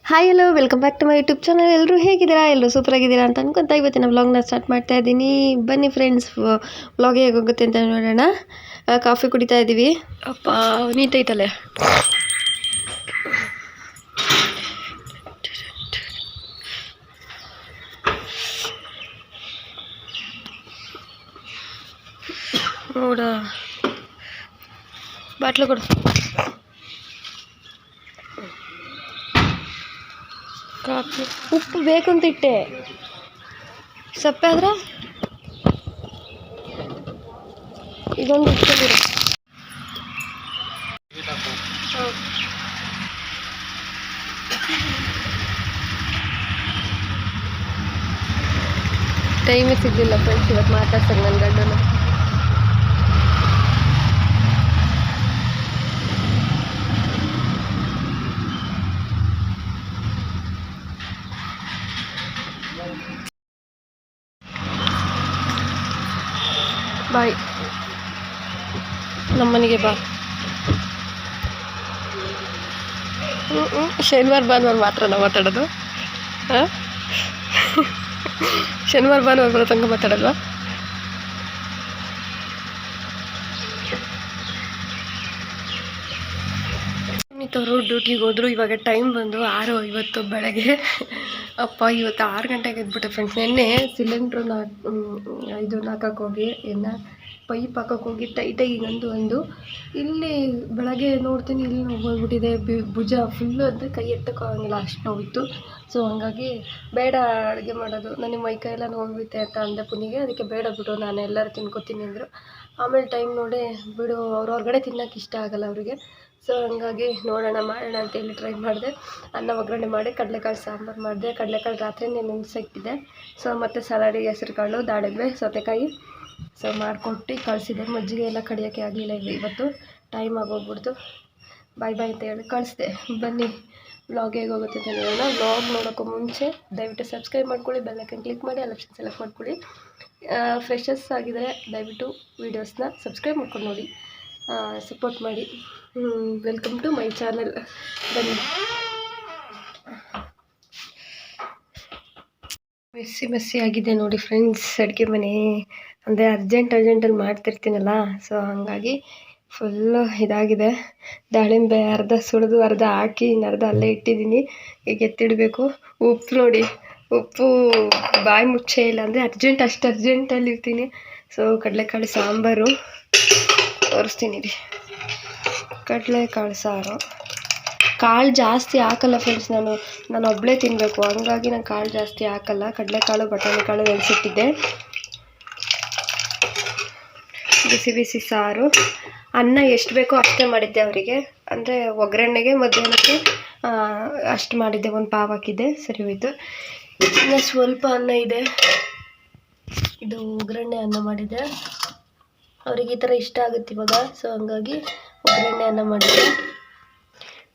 Hi hello welcome back to my YouTube channel. ಎಲ್ಲರೂ ಹೇಗಿದ್ದೀರಾ? ಎಲ್ಲರೂ ಸೂಪರ್ ಆಗಿದ್ದೀರಾ ಅಂತ ಅನ್ಕೊಂತ ಇವತ್ತಿನ ವ್ಲಾಗ್ನ ಸ್ಟಾರ್ಟ್ ಮಾಡ್ತಾ ಇದ್ದೀನಿ. ಬನ್ನಿ ಫ್ರೆಂಡ್ಸ್, ವ್ಲಾಗ್ ಹೇಗೆ ಹೋಗುತ್ತೆ ಅಂತ ನೋಡೋಣ. ಕಾಫಿ ಕುಡಿತಾ ಇದ್ದೀವಿ. ಅಪ್ಪ ನೀಟೈತಲ್ಲೇ. ನೋಡ ಬಾಟ್ಲು ಕೊಡು. ಕಾಫಿ ಉಪ್ಪು ಬೇಕು ಅಂತ ಇಟ್ಟೆ, ಸಪ್ಪೆ ಆದ್ರೆ ಇದೊಂದು ಇಟ್ಕೊಂಡಿರೋ. ಟೈಮೇ ಸಿಗಲಿಲ್ಲ ಫ್ರೆಂಡ್ಸ್ ಇವತ್ತು ಮಾತಾಡ್ಸಕ್ಕೆ ನನ್ನ ಗಂಡನು. ಬಾಯ್, ನಮ್ಮನೆಗೆ ಬಾ. ಶನಿವಾರ ಭಾನುವಾರ ಮಾತ್ರ ನಾವು ಮಾತಾಡೋದು. ಹಾಂ, ಶನಿವಾರ ಭಾನುವಾರ ಬರೋ ತನಕ ಮಾತಾಡಲ್ವಾ? ಮಿತ್ತವರು ಡ್ಯೂಟಿಗೆ ಹೋದ್ರು. ಇವಾಗ ಟೈಮ್ ಬಂದು 6:50 ಬೆಳಗ್ಗೆ. ಅಪ್ಪ ಇವತ್ತು 6 ಗಂಟೆಗೆ ಎದ್ಬಿಟ್ಟೆ ಫ್ರೆಂಡ್ಸ್. ನೆನ್ನೆ ಸಿಲಿಂಡ್ರು ಇದು ಹಾಕಕ್ಕೆ ಹೋಗಿ ಪೈಪ್ ಹಾಕಕ್ಕೆ ಹೋಗಿ ಟೈಟಾಗಿ ಒಂದು ಇಲ್ಲಿ ಬೆಳಗ್ಗೆ ನೋಡ್ತೀನಿ ಇಲ್ಲಿ ನೋವು ಹೋಗ್ಬಿಟ್ಟಿದೆ. ಭುಜ ಫುಲ್ಲು ಅಂದರೆ ಕೈ ಎತ್ತಕ್ಕಾಗಂಗಿಲ್ಲ, ಅಷ್ಟು ನೋವಿತ್ತು. ಸೊ ಹಂಗಾಗಿ ಬೇಡ ಅಡುಗೆ ಮಾಡೋದು, ನನಗೆ ಮೈಕೈಯೆಲ್ಲ ನೋವಿತ್ತೆ ಅಂತ ಅಂದೆ ಪುನಿಗೆ. ಅದಕ್ಕೆ ಬೇಡ ಬಿಡು, ನಾನು ಎಲ್ಲರೂ ತಿನ್ಕೋತೀನಿ ಅಂದರು. ಆಮೇಲೆ ಟೈಮ್ ನೋಡಿ ಬಿಡು, ಅವ್ರು ಹೊರಗಡೆ ತಿನ್ನೋಕೆ ಇಷ್ಟ ಆಗೋಲ್ಲ ಅವರಿಗೆ. ಸೊ ಹಂಗಾಗಿ ನೋಡೋಣ ಮಾಡೋಣ ಅಂತೇಳಿ ಟ್ರೈ ಮಾಡಿದೆ. ಅನ್ನ ಒಗ್ಗರಣೆ ಮಾಡಿ ಕಡಲೆಕಾಳು ಸಾಂಬಾರು ಮಾಡಿದೆ. ಕಡಲೆಕಾಳು ರಾತ್ರಿನೇ ನೆನೆಸಿಕ್ಕಿದ್ದೆ. ಸೊ ಮತ್ತು ಸಲಾಡಿಗೆ ಹೆಸರುಕಾಳು, ದಾಳಿಂಬೆ, ಸೌತೆಕಾಯಿ ಸೊ ಮಾಡಿಕೊಟ್ಟು ಕಳಿಸಿದೆ. ಮಜ್ಜಿಗೆ ಎಲ್ಲ ಕಡಿಯೋಕ್ಕೆ ಆಗಲಿಲ್ಲ ಇವತ್ತು, ಟೈಮ್ ಆಗೋಗ್ಬಿಡ್ತು. ಬಾಯ್ ಬಾಯ್ ಅಂತ ಹೇಳಿ ಕಳಿಸಿದೆ. ಬನ್ನಿ ವ್ಲಾಗ್ ಹೇಗೆ ಹೋಗುತ್ತೆ ಅಂತ ನೋಡೋಣ. ವ್ಲಾಗ್ ನೋಡೋಕ್ಕೂ ಮುಂಚೆ ದಯವಿಟ್ಟು ಸಬ್ಸ್ಕ್ರೈಬ್ ಮಾಡ್ಕೊಳ್ಳಿ, ಬೆಲ್ ಐಕನ್ ಕ್ಲಿಕ್ ಮಾಡಿ, ಆಲ್ ಆಪ್ಷನ್ ಸೆಲೆಕ್ಟ್ ಮಾಡ್ಕೊಳ್ಳಿ. ಫ್ರೆಶರ್ಸ್ ಆಗಿದರೆ ದಯವಿಟ್ಟು ವೀಡಿಯೋಸ್ನ ಸಬ್ಸ್ಕ್ರೈಬ್ ಮಾಡ್ಕೊಂಡು ನೋಡಿ, ಸಪೋರ್ಟ್ ಮಾಡಿ. Welcome to my channel. ಬನ್ನಿ. ಮೆಸ್ಸಿ ಆಗಿದೆ ನೋಡಿ ಫ್ರೆಂಡ್ಸ್ ಅಡುಗೆ ಮನೆ. ಅಂದರೆ ಅರ್ಜೆಂಟಲ್ಲಿ ಮಾಡ್ತಿರ್ತೀನಲ್ಲ, ಸೊ ಹಾಗಾಗಿ ಫುಲ್ಲು ಇದಾಗಿದೆ. ದಾಳಿಂಬೆ ಅರ್ಧ ಸುಳಿದು ಅರ್ಧ ಹಾಕಿ ಇನ್ನು ಅರ್ಧ ಅಲ್ಲೇ ಇಟ್ಟಿದ್ದೀನಿ. ಈಗ ಎತ್ತಿಡಬೇಕು. ಉಪ್ಪು ನೋಡಿ, ಉಪ್ಪು ಬಾಯಿ ಮುಚ್ಚೇ ಇಲ್ಲ, ಅಂದರೆ ಅಷ್ಟು ಅರ್ಜೆಂಟಲ್ಲಿ ಇರ್ತೀನಿ. ಸೊ ಕಡಲೆಕಾಳು ಸಾಂಬಾರು ತೋರಿಸ್ತೀನಿ ರೀ. ಕಡಲೆಕಾಳು ಸಾರು, ಕಾಳು ಜಾಸ್ತಿ ಹಾಕಲ್ಲ ಫ್ರೆಂಡ್ಸ್. ನಾನು ಒಬ್ಬಳೇ ತಿನ್ನಬೇಕು, ಹಂಗಾಗಿ ನಾನು ಕಾಳು ಜಾಸ್ತಿ ಹಾಕಲ್ಲ. ಕಡಲೆಕಾಳು ಬಟಾಣಿ ಕಾಳು ನೆನೆಸಿಟ್ಟಿದ್ದೆ. ಬಿಸಿ ಬಿಸಿ ಸಾರು. ಅನ್ನ ಎಷ್ಟು ಬೇಕೋ ಅಷ್ಟೇ ಮಾಡಿದ್ದೆ ಅವರಿಗೆ, ಅಂದರೆ ಒಗ್ಗರಣೆಗೆ ಮಧ್ಯಾಹ್ನಕ್ಕೆ ಅಷ್ಟು ಮಾಡಿದ್ದೆ. ಒಂದು ಪಾವ್ ಹಾಕಿದ್ದೆ, ಸರಿ ಹೋಯಿತು. ಇನ್ನು ಸ್ವಲ್ಪ ಅನ್ನ ಇದೆ, ಇದು ಒಗ್ಗರಣೆ ಅನ್ನ ಮಾಡಿದ್ದೆ. ಅವ್ರಿಗೆ ಈ ಥರ ಇಷ್ಟ ಆಗುತ್ತೆ ಇವಾಗ. ಸೊ ಹಂಗಾಗಿ ಒಗ್ಗರಣೆ ಅನ್ನ ಮಾಡಿದ್ದೆ.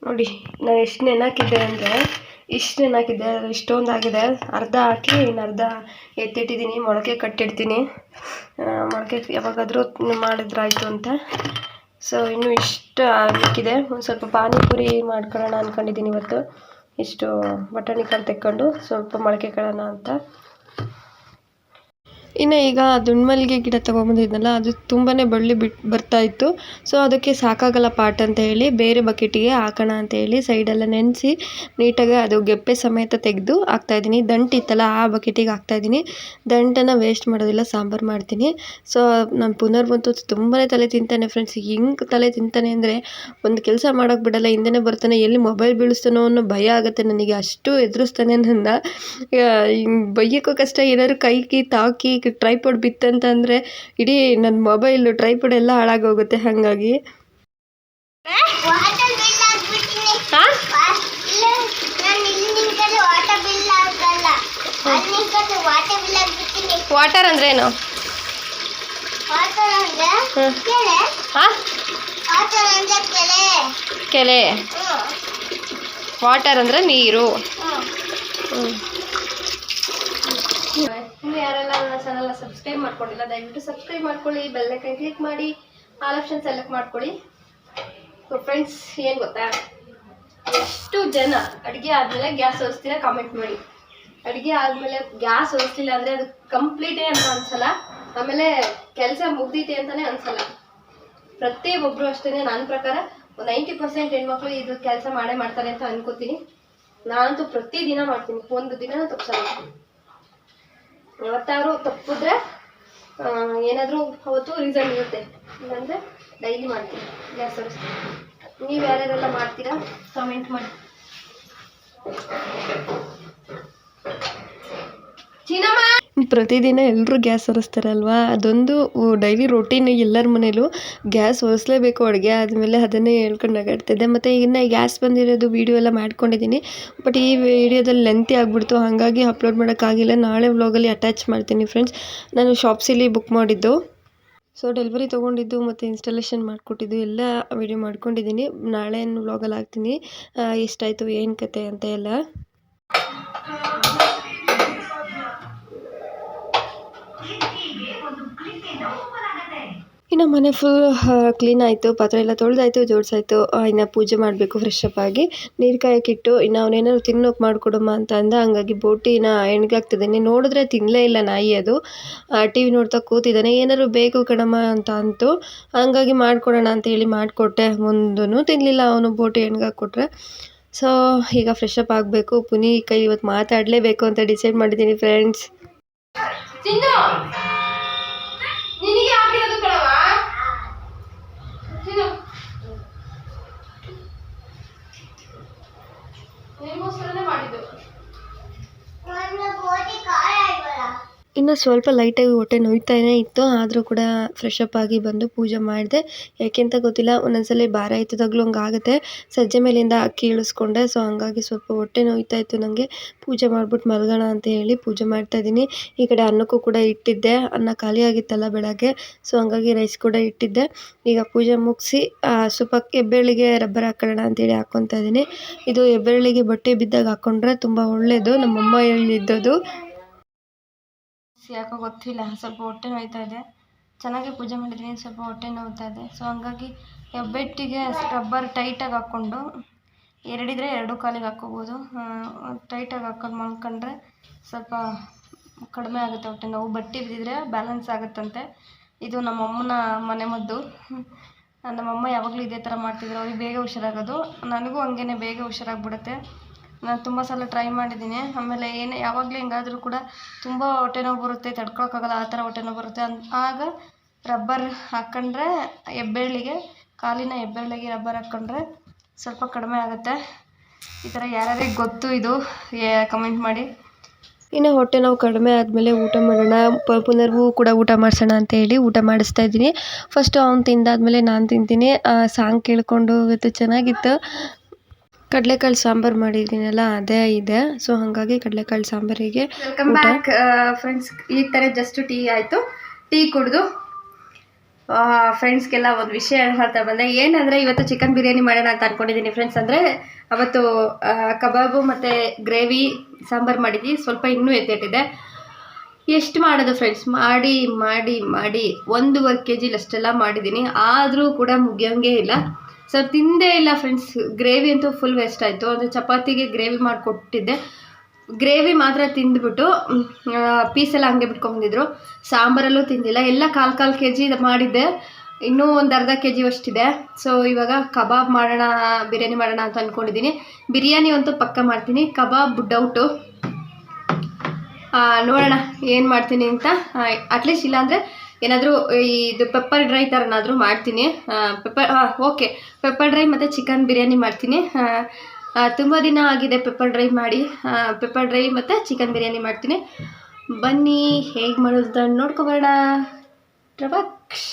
ನೋಡಿ ನಾನು ಎಷ್ಟು ನೆನಾಕಿದ್ದೆ ಅಂದರೆ ಇಷ್ಟೊಂದು ಆಗಿದೆ. ಅರ್ಧ ಹಾಕಿ ಇನ್ನು ಅರ್ಧ ಎತ್ತಿಟ್ಟಿದ್ದೀನಿ. ಮೊಳಕೆ ಕಟ್ಟಿಡ್ತೀನಿ, ಮೊಳಕೆ ಯಾವಾಗಾದರೂ ಮಾಡಿದ್ರಾಯ್ತು ಅಂತ. ಸೊ ಇನ್ನೂ ಇಷ್ಟು ಹಾಕಿದೆ. ಒಂದು ಸ್ವಲ್ಪ ಪಾನಿಪುರಿ ಮಾಡ್ಕೊಳ್ಳೋಣ ಅಂದ್ಕೊಂಡಿದ್ದೀನಿ ಇವತ್ತು. ಇಷ್ಟು ಬಟಾಣಿ ಕಾಳು ತೆಕ್ಕೊಂಡು ಸ್ವಲ್ಪ ಮೊಳಕೆ ಕಾಳೋಣ ಅಂತ. ಇನ್ನು ಈಗ ದುಂಡ್ಮಲ್ಲಿಗೆ ಗಿಡ ತೊಗೊಂಬಂದಿದ್ನಲ್ಲ, ಅದು ತುಂಬಾ ಬಳ್ಳಿ ಬರ್ತಾಯಿತ್ತು. ಸೊ ಅದಕ್ಕೆ ಸಾಕಾಗಲ್ಲ ಪಾಟ್ ಅಂತ ಹೇಳಿ ಬೇರೆ ಬಕೆಟಿಗೆ ಹಾಕೋಣ ಅಂತ ಹೇಳಿ ಸೈಡೆಲ್ಲ ನೆನೆಸಿ ನೀಟಾಗಿ ಅದು ಗೆಪ್ಪೆ ಸಮೇತ ತೆಗೆದು ಹಾಕ್ತಾಯಿದ್ದೀನಿ. ದಂಟಿತ್ತಲ್ಲ ಆ ಬಕೆಟಿಗೆ ಹಾಕ್ತಾಯಿದ್ದೀನಿ. ದಂಟನ್ನು ವೇಸ್ಟ್ ಮಾಡೋದಿಲ್ಲ, ಸಾಂಬಾರು ಮಾಡ್ತೀನಿ. ಸೊ ನಾನು ಪುನರ್ಬಂತು ತುಂಬಾ ತಲೆ ತಿಂತಾನೆ ಫ್ರೆಂಡ್ಸ್. ಹೆಂಗೆ ತಲೆ ತಿಂತಾನೆ ಅಂದರೆ ಒಂದು ಕೆಲಸ ಮಾಡೋಕ್ಕೆ ಬಿಡಲ್ಲ, ಹಿಂದೆನೇ ಬರ್ತಾನೆ. ಎಲ್ಲಿ ಮೊಬೈಲ್ ಬೀಳಿಸ್ತಾನೋ ಅನ್ನೋ ಭಯ ಆಗುತ್ತೆ ನನಗೆ, ಅಷ್ಟು ಎದುರಿಸ್ತಾನೆ ನನ್ನ. ಬೈಯೋಕ್ಕೂ ಕಷ್ಟ, ಏನಾದ್ರು ಕೈಗೆ ತಾಕಿ ಟ್ರೈಪಾಡ್ ಬಿತ್ತಂತಂದರೆ ಇಡೀ ನನ್ನ ಮೊಬೈಲು ಟ್ರೈಪಾಡ್ ಎಲ್ಲ ಹಾಳಾಗೋಗುತ್ತೆ. ಹಾಗಾಗಿ ವಾಟರ್ ಅಂದ್ರೇನು? ಕೆಲೆ. ವಾಟರ್ ಅಂದರೆ ನೀರು. ಇನ್ನು ಯಾರೆಲ್ಲ ನನ್ನ ಚಾನಲ್ನ ಸಬ್ಸ್ಕ್ರೈಬ್ ಮಾಡ್ಕೊಂಡಿಲ್ಲ ದಯವಿಟ್ಟು ಸಬ್ಸ್ಕ್ರೈಬ್ ಮಾಡ್ಕೊಳ್ಳಿ, ಬೆಲ್ ಐಕಾನ್ ಕ್ಲಿಕ್ ಮಾಡಿ, ಆಲ್ ಆಪ್ಷನ್ ಸೆಲೆಕ್ಟ್ ಮಾಡ್ಕೊಳ್ಳಿ. ಸೊ ಫ್ರೆಂಡ್ಸ್ ಏನು ಗೊತ್ತಾ, ಎಷ್ಟು ಜನ ಅಡುಗೆ ಆದಮೇಲೆ ಗ್ಯಾಸ್ ಒರೆಸ್ತೀರಾ ಕಾಮೆಂಟ್ ಮಾಡಿ. ಅಡುಗೆ ಆದಮೇಲೆ ಗ್ಯಾಸ್ ಒರೆಸ್ಲಿಲ್ಲ ಅಂದರೆ ಅದು ಕಂಪ್ಲೀಟೇ ಅಂತ ಅನ್ಸಲ್ಲ, ಆಮೇಲೆ ಕೆಲಸ ಮುಗ್ದೈತೆ ಅಂತಲೇ ಅನ್ಸಲ್ಲ. ಪ್ರತಿಯೊಬ್ಬರು ಅಷ್ಟೇ, ನನ್ನ ಪ್ರಕಾರ 90% ಹೆಣ್ಮಕ್ಳು ಇದು ಕೆಲಸ ಮಾಡೇ ಮಾಡ್ತಾರೆ ಅಂತ ಅನ್ಕೋತೀನಿ. ನಾನಂತೂ ಪ್ರತಿದಿನ ಮಾಡ್ತೀನಿ, ಒಂದು ದಿನ ತಪ್ಪಿಸಲ್ಲ. ಯಾವತ್ತಾದ್ರು ತಪ್ಪಿದ್ರೆ ಏನಾದರೂ ಅವತ್ತು ರೀಸನ್ ಇರುತ್ತೆ, ಇಲ್ಲಾಂದರೆ ಡೈಲಿ ಮಾಡ್ತೀನಿ ಗ್ಯಾಸ್ ಒರೆಸ್ತೀನಿ. ನೀವು ಯಾರ್ಯಾರೆಲ್ಲ ಮಾಡ್ತೀರಾ ಕಮೆಂಟ್ ಮಾಡಿ. ಪ್ರತಿದಿನ ಎಲ್ಲರೂ ಗ್ಯಾಸ್ ಒರೆಸ್ತಾರಲ್ವಾ, ಅದೊಂದು ಡೈಲಿ ರೊಟೀನ್. ಎಲ್ಲರ ಮನೇಲೂ ಗ್ಯಾಸ್ ಒರೆಸ್ಲೇಬೇಕು ಅಡುಗೆ ಆದಮೇಲೆ, ಅದನ್ನೇ ಹೇಳ್ಕೊಂಡು ನಗಾಡ್ತಿದ್ದೆ. ಮತ್ತು ಇನ್ನು ಗ್ಯಾಸ್ ಬಂದಿರೋದು ವೀಡಿಯೋ ಎಲ್ಲ ಮಾಡ್ಕೊಂಡಿದ್ದೀನಿ, ಬಟ್ ಈ ವಿಡಿಯೋದಲ್ಲಿ ಲೆಂತಿ ಆಗಿಬಿಡ್ತು, ಹಾಗಾಗಿ ಅಪ್ಲೋಡ್ ಮಾಡೋಕ್ಕಾಗಿಲ್ಲ. ನಾಳೆ ವ್ಲಾಗಲ್ಲಿ ಅಟ್ಯಾಚ್ ಮಾಡ್ತೀನಿ ಫ್ರೆಂಡ್ಸ್. ನಾನು ಶಾಪ್ಸಿಲಿ ಬುಕ್ ಮಾಡಿದ್ದು, ಸೊ ಡೆಲಿವರಿ ತೊಗೊಂಡಿದ್ದು ಮತ್ತು ಇನ್ಸ್ಟಾಲೇಷನ್ ಮಾಡಿಕೊಟ್ಟಿದ್ದು ಎಲ್ಲ ವಿಡಿಯೋ ಮಾಡ್ಕೊಂಡಿದ್ದೀನಿ. ನಾಳೆ ವ್ಲಾಗಲ್ಲಿ ಹಾಕ್ತೀನಿ ಎಷ್ಟಾಯಿತು ಏನು ಕತೆ ಅಂತ ಎಲ್ಲ. ಇನ್ನು ಮನೆ ಫುಲ್ ಕ್ಲೀನ್ ಆಯಿತು, ಪಾತ್ರೆ ಎಲ್ಲ ತೊಳೆದಾಯ್ತು, ಜೋಡಿಸಾಯ್ತು. ಇನ್ನು ಪೂಜೆ ಮಾಡಬೇಕು ಫ್ರೆಶ್ ಅಪ್ ಆಗಿ. ನೀರು ಕಾಯಕ್ಕಿಟ್ಟು ಇನ್ನು ಅವನೇನಾದ್ರು ತಿನ್ನೋಕೆ ಮಾಡಿಕೊಡಮ್ಮ ಅಂತ ಅಂದ, ಹಂಗಾಗಿ ಬೋಟಿನ ಎಣ್ಗಾಗ್ತಿದ್ದಾನೆ. ನೋಡಿದ್ರೆ ತಿನ್ನಲೇ ಇಲ್ಲ ನಾಯಿ, ಅದು ಟಿ ವಿ ನೋಡ್ತಾ ಕೂತಿದ್ದಾನೆ. ಏನಾದ್ರು ಬೇಕು ಕಣಮ್ಮ ಅಂತ ಅಂತು, ಹಂಗಾಗಿ ಮಾಡಿಕೊಡೋಣ ಅಂತ ಹೇಳಿ ಮಾಡಿಕೊಟ್ಟೆ. ಒಂದೂ ತಿನ್ನಲಿಲ್ಲ ಅವನು, ಬೋಟಿ ಎಣ್ಗಾಕ್ಕೊಟ್ರೆ. ಸೊ ಈಗ ಫ್ರೆಶ್ ಅಪ್ ಆಗಬೇಕು. ಪುನಿ ಕೈ ಇವತ್ತು ಮಾತಾಡಲೇಬೇಕು ಅಂತ ಡಿಸೈಡ್ ಮಾಡಿದ್ದೀನಿ ಫ್ರೆಂಡ್ಸ್. ಇನ್ನು ಸ್ವಲ್ಪ ಲೈಟಾಗಿ ಹೊಟ್ಟೆ ನೋಯ್ತಾನೇ ಇತ್ತು, ಆದರೂ ಕೂಡ ಫ್ರೆಶ್ ಅಪ್ ಆಗಿ ಬಂದು ಪೂಜೆ ಮಾಡಿದೆ. ಯಾಕೆಂತ ಗೊತ್ತಿಲ್ಲ, ಒಂದೊಂದ್ಸಲ ಭಾರ ಎತ್ತಿದಾಗಲೂ ಹಂಗೆ ಆಗುತ್ತೆ. ಸಜ್ಜೆ ಮೇಲಿಂದ ಅಕ್ಕಿ ಇಳಿಸ್ಕೊಂಡೆ, ಸೊ ಹಂಗಾಗಿ ಸ್ವಲ್ಪ ಹೊಟ್ಟೆ ನೋಯ್ತಾ ಇತ್ತು ನನಗೆ. ಪೂಜೆ ಮಾಡ್ಬಿಟ್ಟು ಮಲಗೋಣ ಅಂತ ಹೇಳಿ ಪೂಜೆ ಮಾಡ್ತಾಯಿದ್ದೀನಿ. ಈ ಕಡೆ ಅನ್ನಕ್ಕೂ ಕೂಡ ಇಟ್ಟಿದ್ದೆ, ಅನ್ನ ಖಾಲಿ ಆಗಿತ್ತಲ್ಲ ಬೆಳಗ್ಗೆ, ಸೊ ಹಂಗಾಗಿ ರೈಸ್ ಕೂಡ ಇಟ್ಟಿದ್ದೆ. ಈಗ ಪೂಜೆ ಮುಗಿಸಿ ಸ್ವಲ್ಪ ಹೆಬ್ಬೆರಳಿಗೆ ರಬ್ಬರ್ ಹಾಕೊಳ್ಳೋಣ ಅಂತೇಳಿ ಹಾಕ್ಕೊತಾ ಇದ್ದೀನಿ. ಇದು ಹೆಬ್ಬೆರಳಿಗೆ ಬಟ್ಟೆ ಬಿದ್ದಾಗ ಹಾಕ್ಕೊಂಡ್ರೆ ತುಂಬ ಒಳ್ಳೆಯದು, ನಮ್ಮಮ್ಮ ಹೇಳಿದ್ದದು. ಯಾಕೋ ಗೊತ್ತಿಲ್ಲ, ಸ್ವಲ್ಪ ಹೊಟ್ಟೆ ನೋಯ್ತಾ ಇದೆ. ಚೆನ್ನಾಗಿ ಪೂಜೆ ಮಾಡಿದ್ದೀನಿ, ಸ್ವಲ್ಪ ಹೊಟ್ಟೆ ನೋವ್ತಾ ಇದೆ. ಸೊ ಹಂಗಾಗಿ ಹೆಬ್ಬೆಟ್ಟಿಗೆ ರಬ್ಬರ್ ಟೈಟಾಗಿ ಹಾಕ್ಕೊಂಡು, ಎರಡಿದ್ರೆ ಎರಡು ಕಾಲಿಗೆ ಹಾಕ್ಕೋಬೋದು. ಟೈಟಾಗಿ ಹಾಕ್ಕೊಂಡು ಮಲ್ಕೊಂಡ್ರೆ ಸ್ವಲ್ಪ ಕಡಿಮೆ ಆಗುತ್ತೆ ಹೊಟ್ಟೆ ನೋವು. ಬಟ್ಟೆ ಬಿದ್ದಿದ್ರೆ ಬ್ಯಾಲೆನ್ಸ್ ಆಗುತ್ತಂತೆ. ಇದು ನಮ್ಮಮ್ಮನ ಮನೆ ಮದ್ದು. ನಮ್ಮಮ್ಮ ಯಾವಾಗಲೂ ಇದೇ ಥರ ಮಾಡ್ತಿದ್ರು, ಅವ್ರಿಗೆ ಬೇಗ ಹುಷಾರಾಗೋದು. ನನಗೂ ಹಂಗೇ ಬೇಗ ಹುಷಾರಾಗ್ಬಿಡುತ್ತೆ. ನಾನು ತುಂಬ ಸಲ ಟ್ರೈ ಮಾಡಿದ್ದೀನಿ. ಆಮೇಲೆ ಯಾವಾಗಲೂ ಹಿಂಗಾದರೂ ಕೂಡ ತುಂಬ ಹೊಟ್ಟೆ ನೋವು ಬರುತ್ತೆ, ತಡ್ಕೊಳಕ್ಕಾಗಲ್ಲ, ಆ ಥರ ಹೊಟ್ಟೆ ನೋವು ಬರುತ್ತೆ. ಆಗ ರಬ್ಬರ್ ಹಾಕ್ಕೊಂಡ್ರೆ ಹೆಬ್ಬೆರಳಿಗೆ, ಕಾಲಿನ ಹೆಬ್ಬೆರಳಿಗೆ ರಬ್ಬರ್ ಹಾಕ್ಕೊಂಡ್ರೆ ಸ್ವಲ್ಪ ಕಡಿಮೆ ಆಗುತ್ತೆ. ಈ ಥರ ಯಾರ್ಯಾರಿಗೆ ಗೊತ್ತು ಇದು ಕಮೆಂಟ್ ಮಾಡಿ. ಇನ್ನು ಹೊಟ್ಟೆ ನೋವು ಕಡಿಮೆ ಆದಮೇಲೆ ಊಟ ಮಾಡೋಣ, ಪುನರ್ವೂ ಕೂಡ ಊಟ ಮಾಡಿಸೋಣ ಅಂತ ಹೇಳಿ ಊಟ ಮಾಡಿಸ್ತಾ ಇದ್ದೀನಿ. ಫಸ್ಟು ಅವ್ನು ತಿಂದಾದ್ಮೇಲೆ ನಾನು ತಿಂತೀನಿ. ಸಾಂಗ್ ಕೇಳಿಕೊಂಡು ಇವತ್ತು ಚೆನ್ನಾಗಿತ್ತು. ಕಡಲೆಕಾಳು ಸಾಂಬಾರು ಮಾಡಿದ್ದೀನಲ್ಲ ಅದೇ ಇದೆ, ಸೊ ಹಾಗಾಗಿ ಕಡಲೆಕಾಳು ಸಾಂಬಾರಿಗೆ. Welcome back friends. ಈಗ ಥರ ಜಸ್ಟ್ ಟೀ ಆಯಿತು. ಟೀ ಕುಡಿದು ಫ್ರೆಂಡ್ಸ್ಗೆಲ್ಲ ಒಂದು ವಿಷಯ ಹೇಳ್ತಾ ಬಂದೆ. ಏನಂದರೆ ಇವತ್ತು ಚಿಕನ್ ಬಿರಿಯಾನಿ ಮಾಡೋಣ ಅಂತ ಅಂದ್ಕೊಂಡಿದ್ದೀನಿ ಫ್ರೆಂಡ್ಸ್. ಅಂದರೆ ಅವತ್ತು ಕಬಾಬು ಮತ್ತು ಗ್ರೇವಿ ಸಾಂಬಾರು ಮಾಡಿದ್ವಿ, ಸ್ವಲ್ಪ ಇನ್ನೂ ಎತ್ತಿಟ್ಟಿದೆ. ಎಷ್ಟು ಮಾಡೋದು ಫ್ರೆಂಡ್ಸ್, ಮಾಡಿ ಮಾಡಿ ಮಾಡಿ 1.5 kg ಅಷ್ಟೆಲ್ಲ ಮಾಡಿದ್ದೀನಿ, ಆದರೂ ಕೂಡ ಮುಗಿಯೋಂಗೇ ಇಲ್ಲ. ಸೊ ತಿಂದೇ ಇಲ್ಲ ಫ್ರೆಂಡ್ಸ್. ಗ್ರೇವಿ ಅಂತೂ ಫುಲ್ ವೇಸ್ಟ್ ಆಯಿತು. ಅಂದರೆ ಚಪಾತಿಗೆ ಗ್ರೇವಿ ಮಾಡಿಕೊಟ್ಟಿದ್ದೆ, ಗ್ರೇವಿ ಮಾತ್ರ ತಿಂದುಬಿಟ್ಟು ಪೀಸೆಲ್ಲ ಹಂಗೆ ಬಿಟ್ಕೊಂಡ್ಬಂದಿದ್ರು. ಸಾಂಬಾರಲ್ಲೂ ತಿಂದಿಲ್ಲ. ಎಲ್ಲ ಕಾಲು kg ಮಾಡಿದ್ದೆ, ಇನ್ನೂ ಒಂದು ಅರ್ಧ kg ಅಷ್ಟಿದೆ. ಸೊ ಇವಾಗ ಕಬಾಬ್ ಮಾಡೋಣ, ಬಿರಿಯಾನಿ ಮಾಡೋಣ ಅಂತ ಅಂದ್ಕೊಂಡಿದ್ದೀನಿ. ಬಿರಿಯಾನಿ ಅಂತೂ ಪಕ್ಕ ಮಾಡ್ತೀನಿ, ಕಬಾಬ್ ಡೌಟು. ನೋಡೋಣ ಏನು ಮಾಡ್ತೀನಿ ಅಂತ. ಅಟ್ಲೀಸ್ಟ್ ಇಲ್ಲಾಂದರೆ ಏನಾದರೂ ಇದು ಪೆಪ್ಪರ್ ಡ್ರೈ ಥರನಾದರೂ ಮಾಡ್ತೀನಿ. ಓಕೆ, ಪೆಪ್ಪರ್ ಡ್ರೈ ಮತ್ತು ಚಿಕನ್ ಬಿರಿಯಾನಿ ಮಾಡ್ತೀನಿ. ತುಂಬ ದಿನ ಆಗಿದೆ ಪೆಪ್ಪರ್ ಡ್ರೈ ಮಾಡಿ. ಪೆಪ್ಪರ್ ಡ್ರೈ ಮತ್ತು ಚಿಕನ್ ಬಿರಿಯಾನಿ ಮಾಡ್ತೀನಿ. ಬನ್ನಿ ಹೇಗೆ ಮಾಡೋದು ನೋಡ್ಕೊಬರೋಣ. ಟ್ರಬಕ್ಸ್.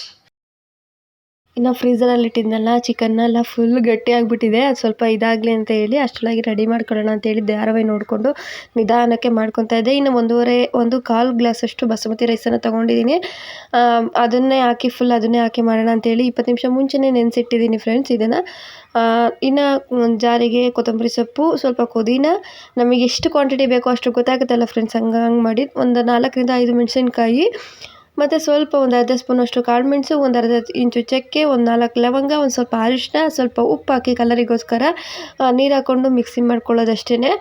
ಇನ್ನು ಫ್ರೀಝರಲ್ಲಿ ಇಟ್ಟಿದ್ನಲ್ಲ ಚಿಕನ್ನೆಲ್ಲ ಫುಲ್ ಗಟ್ಟಿಯಾಗಿಬಿಟ್ಟಿದೆ. ಅದು ಸ್ವಲ್ಪ ಇದಾಗಲಿ ಅಂತ ಹೇಳಿ ಅಷ್ಟರೊಳಗೆ ರೆಡಿ ಮಾಡ್ಕೊಳ್ಳೋಣ ಅಂತೇಳಿ ಧಾರಾವಾಹಿ ನೋಡಿಕೊಂಡು ನಿಧಾನಕ್ಕೆ ಮಾಡ್ಕೊತಾ ಇದ್ದೆ. ಇನ್ನು 1.25 ಗ್ಲಾಸಷ್ಟು ಬಾಸುಮತಿ ರೈಸನ್ನು ತೊಗೊಂಡಿದ್ದೀನಿ. ಅದನ್ನೇ ಹಾಕಿ ಮಾಡೋಣ ಅಂತೇಳಿ 20 ನಿಮಿಷ ಮುಂಚೆನೇ ನೆನೆಸಿಟ್ಟಿದ್ದೀನಿ ಫ್ರೆಂಡ್ಸ್. ಇದನ್ನು ಇನ್ನು ಜಾರಿಗೆ ಕೊತ್ತಂಬರಿ ಸೊಪ್ಪು, ಸ್ವಲ್ಪ ಪುದೀನ, ನಮಗೆ ಎಷ್ಟು ಕ್ವಾಂಟಿಟಿ ಬೇಕೋ ಅಷ್ಟು ಗೊತ್ತಾಗುತ್ತಲ್ಲ ಫ್ರೆಂಡ್ಸ್, ಹಂಗೆ ಮಾಡಿ ಒಂದು 4 ರಿಂದ 5 ಮೆಣಸಿನ್ಕಾಯಿ, ಮತ್ತು ಸ್ವಲ್ಪ ಒಂದು ಅರ್ಧ ಸ್ಪೂನಷ್ಟು ಕಾಳು ಮೆಣಸು, ಒಂದು ಅರ್ಧ ಇಂಚು ಚಕ್ಕೆ, ಒಂದು 4 ಲವಂಗ, ಒಂದು ಸ್ವಲ್ಪ ಅರಿಶಿನ, ಸ್ವಲ್ಪ ಉಪ್ಪು ಹಾಕಿ ಕಲರಿಗೋಸ್ಕರ ನೀರು ಹಾಕ್ಕೊಂಡು ಮಿಕ್ಸಿ ಮಾಡ್ಕೊಳ್ಳೋದಷ್ಟೇ.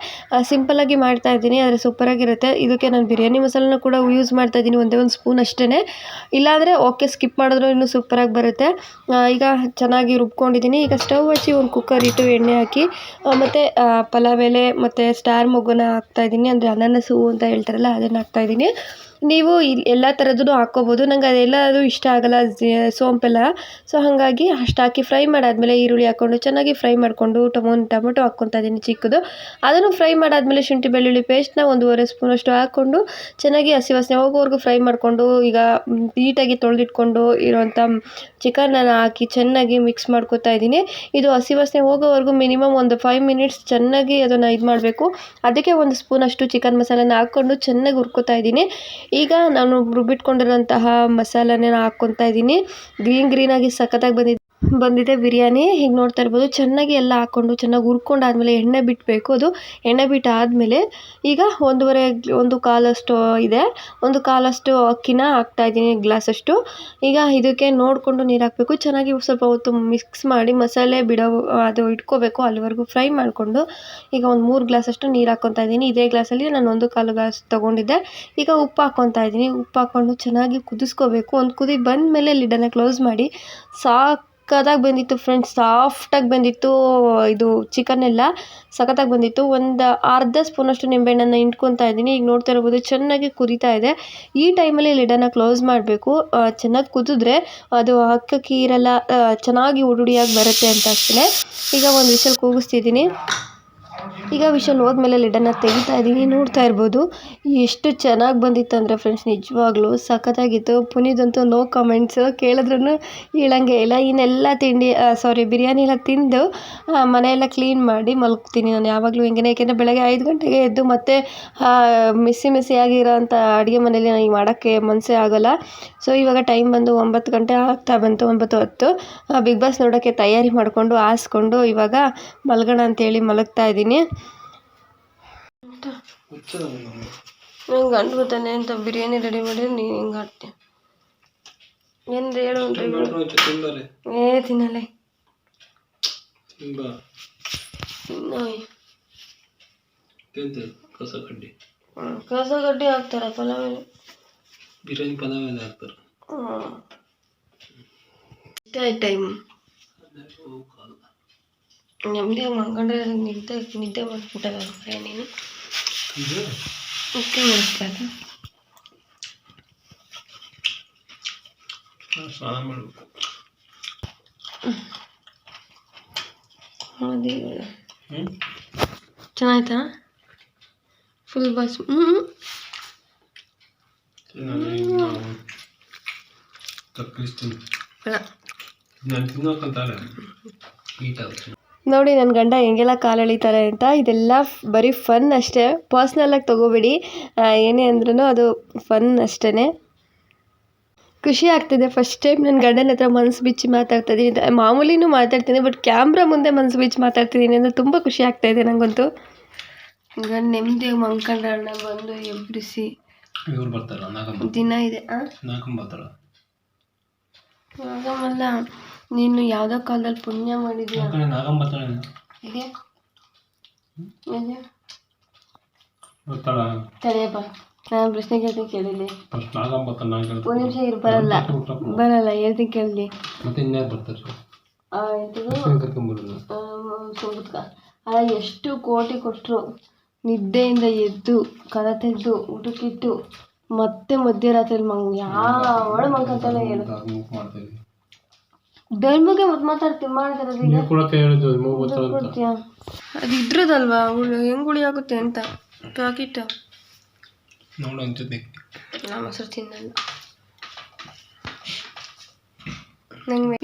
ಸಿಂಪಲ್ಲಾಗಿ ಮಾಡ್ತಾಯಿದ್ದೀನಿ, ಆದರೆ ಸೂಪರಾಗಿರುತ್ತೆ. ಇದಕ್ಕೆ ನಾನು ಬಿರಿಯಾನಿ ಮಸಾಲನ ಕೂಡ ಯೂಸ್ ಮಾಡ್ತಾಯಿದ್ದೀನಿ, ಒಂದೇ ಒಂದು ಸ್ಪೂನ್ ಅಷ್ಟೇ. ಇಲ್ಲಾಂದರೆ ಓಕೆ, ಸ್ಕಿಪ್ ಮಾಡಿದ್ರು ಇನ್ನೂ ಸೂಪರಾಗಿ ಬರುತ್ತೆ. ಈಗ ಚೆನ್ನಾಗಿ ರುಬ್ಕೊಂಡಿದ್ದೀನಿ. ಈಗ ಸ್ಟವ್ ಹಚ್ಚಿ ಒಂದು ಕುಕ್ಕರ್ ಇಟ್ಟು ಎಣ್ಣೆ ಹಾಕಿ ಮತ್ತು ಪಲಾವ್ ಎಲೆ ಮತ್ತು ಸ್ಟಾರ್ ಮೊಗ್ಗನ ಹಾಕ್ತಾಯಿದ್ದೀನಿ, ಅಂದರೆ ಅನಾನಸ್ ಹೂವು ಅಂತ ಹೇಳ್ತಾರಲ್ಲ ಅದನ್ನು ಹಾಕ್ತಾಯಿದ್ದೀನಿ. ನೀವು ಎಲ್ಲ ಥರದ್ದು ಹಾಕ್ಕೋಬೋದು. ನಂಗೆ ಅದೆಲ್ಲದು ಇಷ್ಟ ಆಗೋಲ್ಲ, ಸೋಂಪೆಲ್ಲ. ಸೊ ಹಾಗಾಗಿ ಅಷ್ಟು ಹಾಕಿ ಫ್ರೈ ಮಾಡಾದಮೇಲೆ ಈರುಳ್ಳಿ ಹಾಕ್ಕೊಂಡು ಚೆನ್ನಾಗಿ ಫ್ರೈ ಮಾಡಿಕೊಂಡು ಟೊಮೊಟೊ ಹಾಕ್ಕೊತಾ ಇದ್ದೀನಿ ಚಿಕ್ಕದು. ಅದನ್ನು ಫ್ರೈ ಮಾಡಾದಮೇಲೆ ಶುಂಠಿ ಬೆಳ್ಳುಳ್ಳಿ ಪೇಸ್ಟ್ನ 1.5 ಸ್ಪೂನಷ್ಟು ಹಾಕ್ಕೊಂಡು ಚೆನ್ನಾಗಿ ಹಸಿ ವಾಸನೆ ಹೋಗೋವರೆಗೂ ಫ್ರೈ ಮಾಡಿಕೊಂಡು, ಈಗ ನೀಟಾಗಿ ತೊಳೆದಿಟ್ಕೊಂಡು ಇರೋವಂಥ ಚಿಕನನ್ನು ಹಾಕಿ ಚೆನ್ನಾಗಿ ಮಿಕ್ಸ್ ಮಾಡ್ಕೊತಾ ಇದ್ದೀನಿ. ಇದು ಹಸಿ ವಾಸನೆ ಹೋಗೋವರೆಗೂ ಮಿನಿಮಮ್ ಒಂದು 5 ಮಿನಿಟ್ಸ್ ಚೆನ್ನಾಗಿ ಅದನ್ನು ಇದು ಮಾಡಬೇಕು. ಅದಕ್ಕೆ 1 ಸ್ಪೂನಷ್ಟು ಚಿಕನ್ ಮಸಾಲನ ಹಾಕ್ಕೊಂಡು ಚೆನ್ನಾಗಿ ಹುರ್ಕೊತಾ ಇದ್ದೀನಿ. ಈಗ ನಾನು ರುಬ್ಬಿಟ್ಕೊಂಡಿರೋಂತಹ ಮಸಾಲನ ಹಾಕ್ಕೊತಾ ಇದ್ದೀನಿ. ಗ್ರೀನಾಗಿ ಸಖತ್ತಾಗಿ ಬಂದಿದೆ ಬಿರಿಯಾನಿ. ಹೀಗೆ ನೋಡ್ತಾ ಇರ್ಬೋದು. ಚೆನ್ನಾಗಿ ಎಲ್ಲ ಹಾಕ್ಕೊಂಡು ಚೆನ್ನಾಗಿ ಹುರ್ಕೊಂಡಾದ್ಮೇಲೆ ಎಣ್ಣೆ ಬಿಟ್ಟಬೇಕು. ಅದು ಎಣ್ಣೆ ಬಿಟ್ಟಾದಮೇಲೆ ಈಗ ಒಂದು ಕಾಲಷ್ಟು ಇದೆ, ಒಂದು ಕಾಲಷ್ಟು ಅಕ್ಕಿನ ಹಾಕ್ತಾಯಿದ್ದೀನಿ, ಗ್ಲಾಸಷ್ಟು. ಈಗ ಇದಕ್ಕೆ ನೋಡಿಕೊಂಡು ನೀರು ಹಾಕಬೇಕು. ಚೆನ್ನಾಗಿ ಸ್ವಲ್ಪ ಹೊತ್ತು ಮಿಕ್ಸ್ ಮಾಡಿ ಮಸಾಲೆ ಅದು ಇಟ್ಕೋಬೇಕು, ಅಲ್ಲಿವರೆಗೂ ಫ್ರೈ ಮಾಡಿಕೊಂಡು ಈಗ ಒಂದು 3 ಗ್ಲಾಸಷ್ಟು ನೀರು ಹಾಕ್ಕೊತಾ ಇದ್ದೀನಿ. ಇದೇ ಗ್ಲಾಸಲ್ಲಿ ನಾನು 1/4 ಗ್ಲಾಸ್ ತೊಗೊಂಡಿದ್ದೆ. ಈಗ ಉಪ್ಪು ಹಾಕ್ಕೊತಾ ಇದ್ದೀನಿ. ಉಪ್ಪು ಹಾಕ್ಕೊಂಡು ಚೆನ್ನಾಗಿ ಕುದಿಸ್ಕೋಬೇಕು. ಒಂದು ಕುದಿ ಬಂದಮೇಲೆ ಲಿಡ್ಡನ್ನು ಕ್ಲೋಸ್ ಮಾಡಿ. ಸಖತ್ತಾಗಿ ಬಂದಿತ್ತು ಫ್ರೆಂಡ್ಸ್, ಸಾಫ್ಟಾಗಿ ಬಂದಿತ್ತು. ಇದು ಚಿಕನ್ ಎಲ್ಲ ಸಖತ್ತಾಗಿ ಬಂದಿತ್ತು. ಒಂದು ಅರ್ಧ ಸ್ಪೂನಷ್ಟು ನಿಂಬೆಹಣ್ಣನ್ನು ಹಿಂಡ್ಕೊತಾ ಇದ್ದೀನಿ. ಈಗ ನೋಡ್ತಾ ಇರ್ಬೋದು ಚೆನ್ನಾಗಿ ಕುದೀತಾ ಇದೆ. ಈ ಟೈಮಲ್ಲಿ ಲಿಡನ್ನು ಕ್ಲೋಸ್ ಮಾಡಬೇಕು. ಚೆನ್ನಾಗಿ ಕುದಿದ್ರೆ ಅದು ಅಕ್ಕಿ ಇರಲ್ಲ, ಚೆನ್ನಾಗಿ ಉಡುಡಿಯಾಗಿ ಬರುತ್ತೆ ಅಂತ ಅಷ್ಟೇ. ಈಗ ಒಂದು ವಿಷಲ್ ಕೂಗಿಸ್ತಿದ್ದೀನಿ. ಈಗ ವಿಷಲ್ ಹೋದ್ಮೇಲೆ ಲಿಡನ್ನು ತೆಗಿತಾ ಇದ್ದೀನಿ. ನೋಡ್ತಾ ಇರ್ಬೋದು ಎಷ್ಟು ಚೆನ್ನಾಗಿ ಬಂದಿತ್ತು ಅಂದರೆ ಫ್ರೆಂಡ್ಸ್, ನಿಜವಾಗ್ಲೂ ಸಖತ್ತಾಗಿತ್ತು. ಪುನೀದಂತೂ ನೋ ಕಮೆಂಟ್ಸು, ಕೇಳಿದ್ರೂ ಹೇಳಂಗೆ ಇಲ್ಲ. ಇನ್ನೆಲ್ಲ ಬಿರಿಯಾನಿ ಎಲ್ಲ ತಿಂದು ಮನೆಯೆಲ್ಲ ಕ್ಲೀನ್ ಮಾಡಿ ಮಲಗ್ತೀನಿ ನಾನು ಯಾವಾಗಲೂ ಹಿಂಗೆ. ಏಕೆಂದರೆ ಬೆಳಗ್ಗೆ 5 ಗಂಟೆಗೆ ಎದ್ದು ಮತ್ತೆ ಮಿಸ್ಸಿಯಾಗಿರೋಂಥ ಅಡುಗೆ ಮನೇಲಿ ನನಗೆ ಮಾಡೋಕ್ಕೆ ಮನಸ್ಸೇ ಆಗೋಲ್ಲ. ಸೊ ಇವಾಗ ಟೈಮ್ ಬಂದು 9 ಗಂಟೆ ಆಗ್ತಾ ಬಂತು, 9:10. ಬಿಗ್ ಬಾಸ್ ನೋಡೋಕ್ಕೆ ತಯಾರಿ ಮಾಡಿಕೊಂಡು ಹಾಸ್ಕೊಂಡು ಇವಾಗ ಮಲಗೋಣ ಅಂತೇಳಿ ಮಲಗ್ತಾ ಇದ್ದೀನಿ. ನಂಗೆ ಗಂಡು ಗೊತ್ತಾನೆ ಅಂತ ಬಿರಿಯಾನಿ ರೆಡಿ ಮಾಡಿದ್ರೆ ನೀನು ಹಿಂಗೆ ಆಡ್ತೀಯ ಏನು ಹೇಳು ತಿನ್ನಲ್ಲ ಕಸ ಗಡ್ಡಿ ಹಾಕ್ತಾರ ಪಲಾವ್ ಬಿರಿಯಾನಿ ಪಲಾವ್ ಹಾಕ್ತಾರೆ. ಟೈಮ್ ನೆಮ್ಮದಿ ಮಾಡ್ಕೊಂಡ್ರೆ ನಿದ್ದೆ ಮಾಡ್ಬಿಟ್ಟಲ್ಲ ನೀನು ಮುಖ್ಯ ಮಾಡಿಸ್ತಾರೆ. ಸ್ನಾನ ಮಾಡಬೇಕು. ಚೆನ್ನಾಯ್ತಾ ಫುಲ್ ಬಸ್? ನೋಡಿ ನನ್ನ ಗಂಡ ಹೆಂಗೆಲ್ಲ ಕಾಲು ಎಳಿತಾರೆ ಅಂತ. ಇದೆಲ್ಲ ಬರೀ ಫನ್ ಅಷ್ಟೇ, ಪರ್ಸ್ನಲಾಗಿ ತೊಗೋಬೇಡಿ. ಏನೇ ಅಂದ್ರೂ ಅದು ಫನ್ ಅಷ್ಟೇ. ಖುಷಿ ಆಗ್ತಿದೆ. ಫಸ್ಟ್ ಟೈಮ್ ನನ್ನ ಗಂಡನ ಹತ್ರ ಮನಸ್ಸು ಬಿಚ್ಚಿ ಮಾತಾಡ್ತಾಯಿದ್ದೀನಿ. ಮಾಮೂಲಿನೂ ಮಾತಾಡ್ತೀನಿ, ಬಟ್ ಕ್ಯಾಮ್ರಾ ಮುಂದೆ ಮನಸ್ಸು ಬಿಚ್ಚಿ ಮಾತಾಡ್ತಿದ್ದೀನಿ ಅಂದರೆ ತುಂಬ ಖುಷಿ ಆಗ್ತಾಯಿದೆ ನನಗಂತೂ. ಗಂಡ ನೆಮ್ಮದಿಯಾಗಿ ಮಂಕಂಡಣ್ಣ ಬಂದು ಎಬ್ಬಿಸಿ ದಿನ ಇದೆ. ನಾಗಮ್ಮಲ್ಲ, ನೀನು ಯಾವುದೋ ಕಾಲದಲ್ಲಿ ಪುಣ್ಯ ಮಾಡಿದ್ಯಾ. ತಡೆಯಪ್ಪ, ನಾನು ಪ್ರಶ್ನೆ ಕೇಳ್ತೀನಿ ಕೇಳಿಲಿ. ಒಂದು ನಿಮಿಷ ಇರು, ಬರಲ್ಲ ಹೇಳ್ತೀನಿ ಕೇಳಲಿ. ಎಷ್ಟು ಕೋಟಿ ಕೊಟ್ಟರು ನಿದ್ದೆಯಿಂದ ಎದ್ದು ಕದ ತೆಗೆದು ಊಟಕ್ಕಿಟ್ಟು ಮತ್ತೆ ಮಧ್ಯರಾತ್ರಿ ಯಾವಳ ಮಂಕಂತಾನೆ ಹೇಳು. ಬೆಳ್ಮಗೆ ಮತ್ತೆ ಮಾತಾಡ್ತೀವಿ ಮಾಡ್ತಾರ ಅದು ಇದ್ರದಲ್ವಾ ಹೆಂಗ್ ಹುಳಿ ಆಗುತ್ತೆ ಅಂತ ಪ್ಯಾಕೆಟ್. ನಾ ಮೊಸರು ತಿನ್ನಲ್ಲ.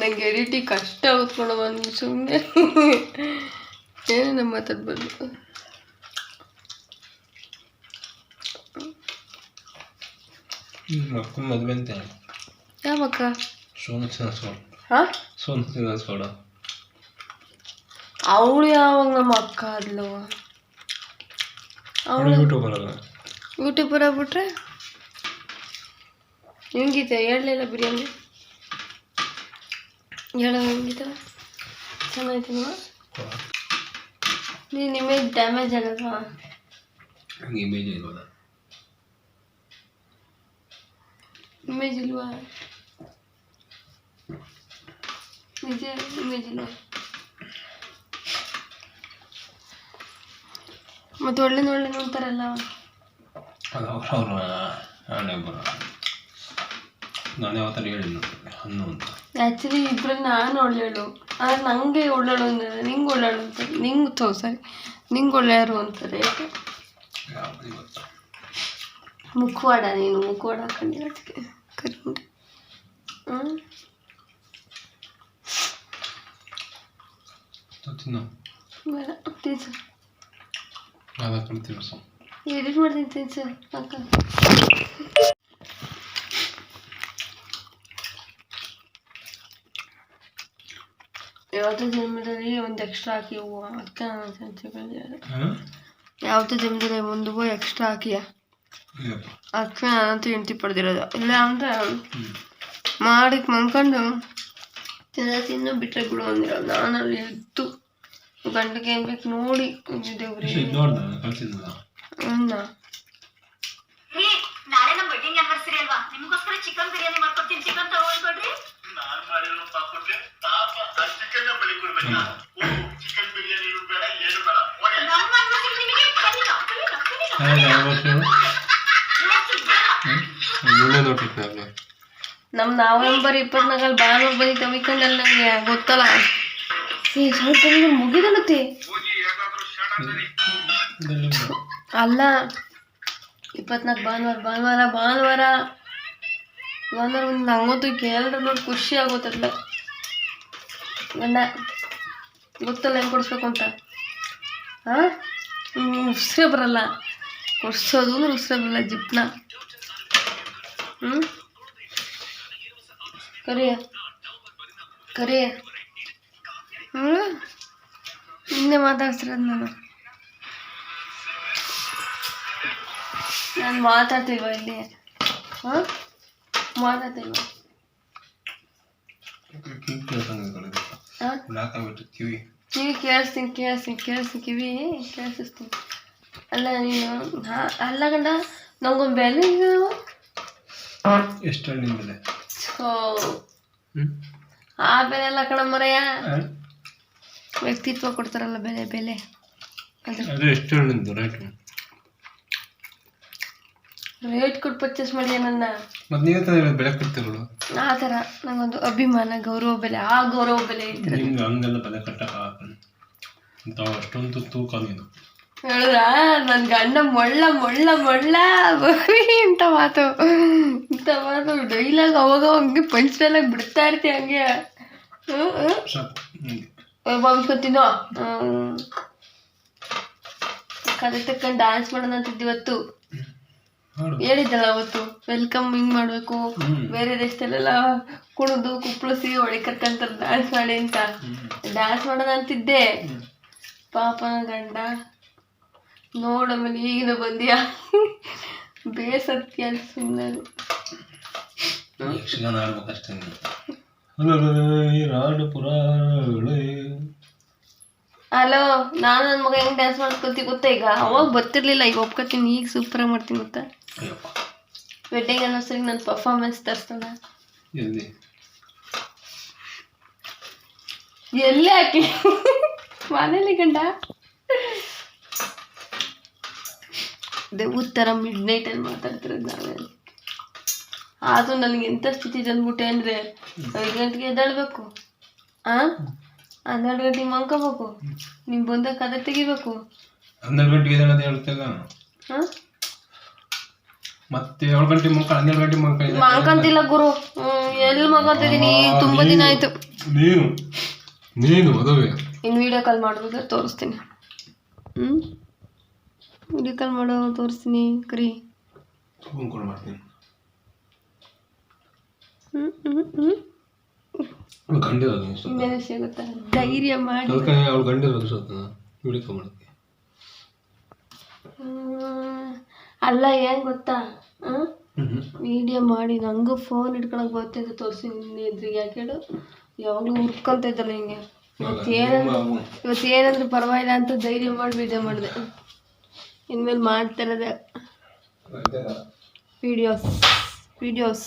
ನಂಗೆ ಎಡಿಟಿ ಕಷ್ಟ ಕೂತ್ಕೊಂಡು ಬಂದು ಸುಮ್ಮನೆ ಏನೇನ ಮಾತಾಡ್ಬಾರ್ದು. ಮದುವೆ ಅಂತ ಯಾವಕ್ಕ? ಅವಳು ಯಾವಾಗ ನಮ್ಮ ಅಕ್ಕ ಆದ್ಲವ? ಅವಳು ಯೂಟ್ಯೂಬರ್ ಆಗ್ಬಿಟ್ರೆ ಹೆಂಗಿದೆ ಹೇಳಲಿಲ್ಲ ಬಿರಿಯಾನಿ ಹೇಳೋ ಹೆಂಗಿತ್ತು ಚೆನ್ನಾಗಿತ್ತಲ್ವ ನೀನು ಇಮೇಜ್ ಡ್ಯಾಮೇಜ್ ಆಗಲ್ವಾ ಇಮೇಜ್ ಇಲ್ವಲ್ಲ ಇಮೇಜ್ ಇಲ್ವಾ ನಿಜ ಇಮೇಜ್ ಇಲ್ವಾ ಮತ್ತು ಒಳ್ಳೆ ಅಂತಾರಲ್ಲ ಅದು ಅವ್ರ ನಾನೇ ಬರೋ ನಾನು ಯಾವತ್ತರ ಹೇಳಿಲ್ಲ ಹಣ್ಣು ಅಂತ ಆ್ಯಕ್ಚುಲಿ ಇಬ್ಬರಲ್ಲಿ ನಾನು ಒಳ್ಳೆಯಳು ಆದರೆ ನನಗೆ ಒಳ್ಳೆಯಳು ಅಂದರೆ ನಿಂಗೆ ಒಳ್ಳೆಯಳು ಅಂತಾರೆ ನಿಂಗೆ ಒಳ್ಳೆಯರು ಅಂತಾರೆ ಯಾಕೆ ಮುಖವಾಡ ನೀನು ಮುಖವಾಡ ಹಾಕೊಂಡಿರೋ ಅದಕ್ಕೆ ಕರ್ಕೊಂಡು ತಿನ್ನು ಬೇಡ ತಿನ್ಸು ತಿನ್ಸು ಎಡಿಟ್ ಮಾಡ್ತೀನಿ ತಿನ್ಸು ಅಕ್ಕ ಯಾವತ್ತೂ ಜನ್ಮದಲ್ಲಿ ಒಂದು ಎಕ್ಸ್ಟ್ರಾ ಹಾಕಿ ಹೂವು ಅದಕ್ಕೆ ಯಾವತ್ತೂ ಜನ್ಮದಲ್ಲಿ ಒಂದು ಹೂವು ಎಕ್ಸ್ಟ್ರಾ ಹಾಕಿಯ ಅದಕ್ಕೆ ನಾನಂತೂ ಹೆಂಡತಿ ಪಡೆದಿರೋದು ಇಲ್ಲ ಅಂದರೆ ಮಾಡಕ್ಕೆ ಮನ್ಕೊಂಡು ತಿನ್ನೋ ಬಿಟ್ಟರೆ ಬಿಡು ಅಂದಿರೋದು ನಾನು ಅಲ್ಲಿ ಎದ್ದು ಗಂಟೆಗೆ ಏನು ಬೇಕು ನೋಡಿ ದೇವ್ರಿ ಅನ್ನ ನಾಳೆ ನಮ್ಮ ವೆಡ್ಡಿಂಗ್ ಆನಿವರ್ಸರಿ ಅಲ್ವಾ ನಿಮಗೋಸ್ಕರ ಚಿಕನ್ ಬಿರಿಯಾನಿ ಮಾಡ್ಕೊಡ್ತೀನಿ ಚಿಕನ್ ತಗೊಳ್ಕೊಡ್ರಿ ನಾನು ಮಾಡಿರೋ ಪಾಪಕ್ಕೆ ಪಾಪ ಚಿಕನ್ ಬಲಿ ಕೊಡ್ಬೇಕು ಚಿಕನ್ ಬಿರಿಯಾನಿ ಬೇಡ ಏನು ಬೇಡ ನಮ್ಮ ಆನಿವರ್ಸರಿ ನಿಮಗೆ ನಮ್ಮ ನವೆಂಬರ್ 24 ಭಾನುವಾರ ಬಂದಿತ್ತು ವೀಕೆಂಡಲ್ಲಿ ನನಗೆ ಗೊತ್ತಲ್ಲ ಸ್ವಲ್ಪ ಮುಗಿದಲ್ಲತ್ತೆ ಅಲ್ಲ 24 ಭಾನುವಾರ ಒಂದು ಹಂಗೊತ್ತು ಎಲ್ಲರೂ ನೋಡಿ ಖುಷಿ ಆಗೋತಲ್ಲ ಗಂಡ ಗೊತ್ತಲ್ಲ ಹೆಂಗೆ ಕೊಡಿಸ್ಬೇಕು ಅಂತ ಹಾಂ ಉಸಿರೇ ಬರಲ್ಲ ಕೊಡ್ಸೋದು ಅಂದ್ರೆ ಉಸಿರೇ ಬರಲ್ಲ ಜಿಪ್ನ ಕರಿಯ ನಿನ್ನೆ ಮಾತಾಡ್ತಿರೋದು ನಾನು ಮಾತಾಡ್ತಿಲ್ವ ಇಲ್ಲಿ ಹಾಂ ಮಾತಾಡ್ತಿಲ್ವ ಕಿವಿ ಕೇಳಿಸ್ತೀನಿ ಕಿವಿ ಕೇಳಿಸ್ತೀನಿ ಅಲ್ಲ ನೀನು ಅಲ್ಲ ಗಂಡ ನಂಗೊಂದು ಬೆಲೆ ಎಷ್ಟು ಬೆಲೆ ಸೊ ಆ ಬೆಲೆ ಎಲ್ಲ ಕಣ ಮರೆಯ ವ್ಯಕ್ತಿತ್ವ ಕೊಡ್ತಾರಲ್ಲ ಬೆಲೆ ಅದು ಎಷ್ಟು ರೇಟ್ ಕೊಟ್ಟು ಪರ್ಚೇಸ್ ಮಾಡಿ ನನ್ನ ಮತ್ತೆ ನೀವೇ ಬೆಲೆ ಕೊಡ್ತಿರಲ್ಲ ಆ ಥರ ನಂಗೊಂದು ಅಭಿಮಾನ ಗೌರವ ಬೆಲೆ ಆ ಗೌರವ ಬೆಲೆ ಇರ್ತದೆ ನಿಮ್ಗೆ ಹಂಗೆಲ್ಲ ಬೆಲೆ ಕಟ್ಟಕ್ಕೆ ಅಷ್ಟೊಂದು ತೂಕ ನೀನು ಹೇಳಿದ್ರ ನನ್ನ ಗಂಡ ಮೊಳ್ಳ ಇಂಥ ಮಾತು ಡೈಲಾಗ್ ಅವಾಗ ಹಂಗೆ ಪಂಚ್ ಡೈಲಾಗ್ ಬಿಡ್ತಾ ಇರ್ತೀವಿ ಹಂಗೆ ಬಂದ್ಕೊತೀನೋ ಕತೆ ತಕ್ಕಂಡು ಡ್ಯಾನ್ಸ್ ಮಾಡೋಣ ಅಂತಿದ್ದಿವತ್ತು ಹೇಳಿದ್ದಲ್ಲ ಅವತ್ತು ವೆಲ್ಕಮ್ ಹಿಂಗ್ ಮಾಡಬೇಕು ಬೇರೆ ದೇಶದಲ್ಲೆಲ್ಲ ಕುಣಿದು ಕುಪ್ಪಳಿಸಿ ಒಳಗೆ ಕರ್ಕೊಂತಾರೆ ಡ್ಯಾನ್ಸ್ ಮಾಡಿ ಅಂತ ಡ್ಯಾನ್ಸ್ ಮಾಡೋಣ ಅಂತಿದ್ದೆ ಪಾಪ ಗಂಡ ನೋಡಮೇಲೆ ಈಗಿನ ಬಂದಿಯಾ ಬೇಸತ್ತಿ ಅಂತ ಸುಮ್ಮನೆ ಹಲೋ ನಾನು ನನ್ನ ಮಗ ಹೆಂಗೆ ಡ್ಯಾನ್ಸ್ ಮಾಡ್ಕೊತೀವಿ ಗೊತ್ತಾ ಈಗ ಅವಾಗ ಬರ್ತಿರ್ಲಿಲ್ಲ ಈಗ ಒಪ್ಕೊತೀನಿ ಈಗ ಸೂಪರಾಗಿ ಮಾಡ್ತೀನಿ ಗೊತ್ತಾ ವೆಡ್ಡಿಂಗ್ ಆನಿವರ್ಸರಿಗೆ ನನ್ನ ಪರ್ಫಾರ್ಮೆನ್ಸ್ ತರಿಸ್ತಾನ ಎಲ್ಲೇ ಹಾಕಿ ಮನೇಲಿ ಗಂಡ ದೇವ್ರ ಥರ ಮಿಡ್ ನೈಟಲ್ಲಿ ಮಾತಾಡ್ತಿರೋದು ನಾವೇ ಆದರೂ ನನಗೆ ಎಂಥ ಸ್ಥಿತಿ ತಂದ್ಬಿಟ್ಟೆ ಅಂದರೆ 5 ಗಂಟೆಗೆ ಎದ್ದೇಳಬೇಕು 12 ಗಂಟೆಗೆ ಮಲ್ಕೋಬೇಕು ನೀವು ಬಂದಾಗ ಕதை ತೆಗಿಬೇಕು 12 ಗಂಟೆಗೆ ಎದ್ದೇಳೋದು ಹೇಳ್ತೇವೆ ಹಾಂ ಮತ್ತೆ 7 ಗಂಟೆಗೆ 12 ಗಂಟೆಗೆ ಮಲ್ಕೊಂತಿಲ್ಲ ಗುರು ಎಲ್ಲಿ ಮಲ್ಕೊಂತಿದ್ದೀನಿ ತುಂಬ ದಿನ ಆಯಿತು ನೀನು ಅದುವೇ ಇನ್ನು ವೀಡಿಯೋ ಕಾಲ್ ಮಾಡೋದು ತೋರಿಸ್ತೀನಿ ವೀಡಿಯೋ ಕಾಲ್ ಮಾಡೋ ತೋರಿಸ್ತೀನಿ ಕರಿ ಮಾಡ್ತೀನಿ ಇನ್ನೇನು ವಿಷಯ ಗೊತ್ತಾ ಧೈರ್ಯ ಮಾಡಿ ಅವಳು ಗಂಡಿರೋದು ವಿಡಿಯೋ ಮಾಡುತ್ತೆ ಅಲ್ಲ ಏನು ಗೊತ್ತಾ ವಿಡಿಯೋ ಮಾಡಿ ನಂಗೂ ಫೋನ್ ಇಟ್ಕೊಳಕ್ಕೆ ಬರ್ತಿದ್ದೆ ತೋರಿಸಿ ನಿನ್ನ ಎದುರಿಗೆ ಯಾಕೆ ಹೇಳು ಯಾವಾಗಲೂ ಹುರ್ಕೊಳ್ತಾ ಇದ್ದಲ್ಲ ಹಿಂಗೆ ಇವತ್ತೇನಂದ್ರೆ ಪರವಾಗಿಲ್ಲ ಅಂತ ಧೈರ್ಯ ಮಾಡಿ ವಿಡಿಯೋ ಮಾಡಿದೆ. ಇನ್ಮೇಲೆ ಮಾಡ್ತಿರೋದೆ ವಿಡಿಯೋಸ್